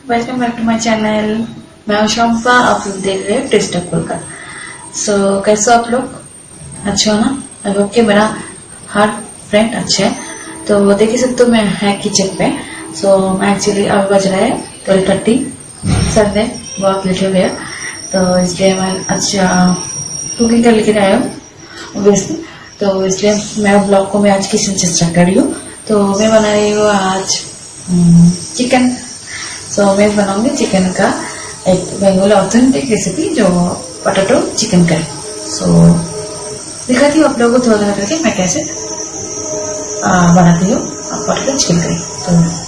Welcome back to my channel. मैं हूं शम्पा, आप लोग देख रहे हैं टेस्ट ऑफ कोलकाता। सो कैसे हो आप लोग? अच्छे हो ना? आई होप कि मेरा हर फ्रेंड अच्छे है। तो देख ही सकते हो मैं है किचन पे। सो मैं एक्चुअली अब बज रहा है 12:30 संडे, बहुत लेट हो गया तो इसलिए मैं अच्छा कुकिंग कर लेकर आया हूँ ऑब्वियसली। तो इसलिए मैं ब्लॉग को मैं आज किचन से स्टार्ट कर रही हूँ। तो मैं बना रही हूँ आज चिकन। सो मैं बनाऊंगी चिकन का एक बंगाली ऑथेंटिक रेसिपी जो पोटैटो चिकन करी। सो दिखाती हूँ आप लोगों को थोड़ा थोड़ा करके मैं कैसे बनाती हूँ पोटैटो चिकन करी। तो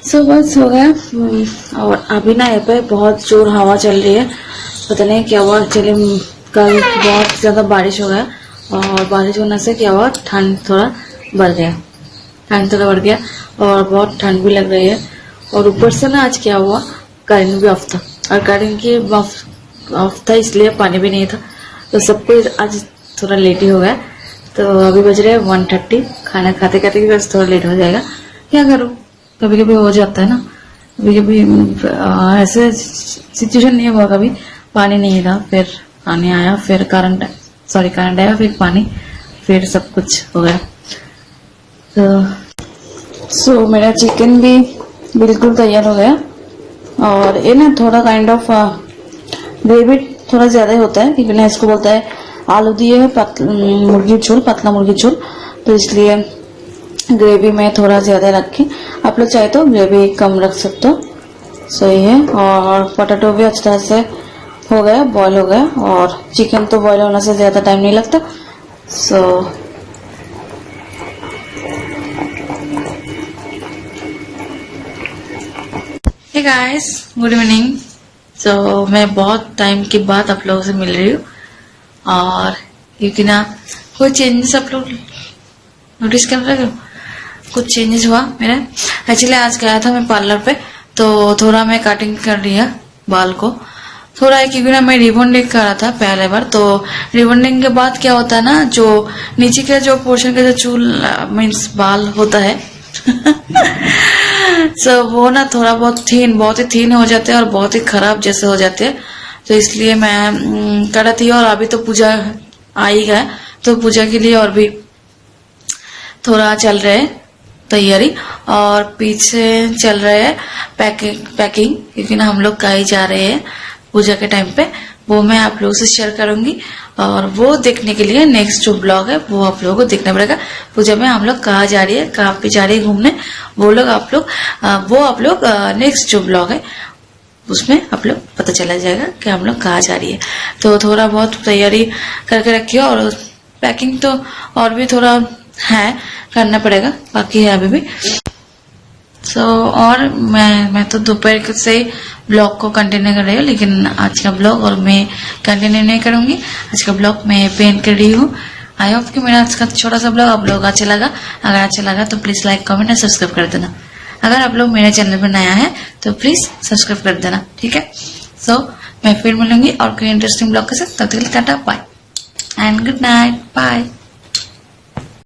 सो बस हो गया। और अभी ना यहाँ पे बहुत जोर हवा चल रही है, पता नहीं क्या हुआ। चलिए कल बहुत ज्यादा बारिश हो गया और बारिश होने से क्या हुआ, ठंड थोड़ा बढ़ गया, और बहुत ठंड भी लग रही है। और ऊपर से ना आज क्या हुआ, करंट भी ऑफ था, और करंट की ऑफ था इसलिए पानी भी नहीं था, तो सब कुछ आज थोड़ा लेट ही हो गया। तो अभी बज रहे हैं 1:30, खाना खाते खाते भी बस थोड़ा लेट हो जाएगा, क्या करूँ, कभी कभी हो जाता है ना। कभी कभी ऐसे सिचुएशन नहीं हुआ, कभी पानी नहीं था, फिर पानी आया, फिर करंट आया, फिर पानी, फिर सब कुछ हो गया। तो मेरा चिकन भी बिल्कुल तैयार हो गया। और ये ना थोड़ा काइंड ऑफ ग्रेवी थोड़ा ज्यादा ही होता है, क्योंकि ना इसको बोलता है आलू दिए है मुर्गी झोल, पतला मुर्गी झोल, तो इसलिए ग्रेवी में थोड़ा ज्यादा रखी। आप लोग चाहे तो ग्रेवी कम रख सकते हो, सही है। और पोटैटो भी अच्छी तरह से हो गया, बॉईल हो गया, और चिकन तो बॉईल होने से ज्यादा टाइम नहीं लगता। सो हे गाइस, गुड इवनिंग। तो मैं बहुत टाइम के बाद आप लोगों से मिल रही हूँ, और क्योंकि ना कोई चेंजेस आप लोग नोटिस कर रहे हो, कुछ चेंजेस हुआ मेरा। एक्चुअली आज गया था मैं पार्लर पे, तो थोड़ा मैं कटिंग कर लिया बाल को थोड़ा है, क्योंकि ना मैं रिबॉन्डिंग कर रहा था पहले बार। तो रिबॉन्डिंग के बाद क्या होता है ना, जो नीचे के जो पोर्शन का जो चूल मीन्स बाल होता है सो वो ना थोड़ा बहुत ही थीन हो जाते हैं, और बहुत ही खराब जैसे हो जाते हैं। तो इसलिए मैं कर रही थी, और अभी तो पूजा आ ही गया, तो पूजा के लिए और भी थोड़ा चल रहे है तैयारी, और पीछे चल रहे है पैकिंग, क्योंकि ना हम लोग कहीं जा रहे हैं पूजा के टाइम पे, वो मैं आप लोगों से शेयर करूंगी। और वो देखने के लिए नेक्स्ट जो ब्लॉग है वो आप लोगों को देखना पड़ेगा। पूजा में हम लोग कहाँ जा रही है, कहाँ पे जा रही है घूमने, वो आप लोग नेक्स्ट जो ब्लॉग है उसमें आप लोग पता चला जाएगा कि हम लोग कहाँ जा रही है। तो थोड़ा बहुत तैयारी करके रखिए, और पैकिंग तो और भी थोड़ा है करना पड़ेगा, बाकी है अभी भी। और मैं तो दोपहर से ब्लॉग को कंटिन्यू कर रही हूँ, लेकिन आज का ब्लॉग और मैं कंटिन्यू नहीं करूंगी। आज का ब्लॉग मैं पेंट कर रही हूँ। आई होप कि मेरा आज का छोटा सा ब्लॉग आप लोग अच्छा लगा। अगर अच्छा लगा तो प्लीज लाइक, कमेंट और सब्सक्राइब कर देना। अगर आप लोग मेरे चैनल पर नया है तो प्लीज सब्सक्राइब कर देना, ठीक है। मैं फिर मिलूंगी और कोई इंटरेस्टिंग ब्लॉग के साथ। तब तक के लिए tata, bye and good night, bye.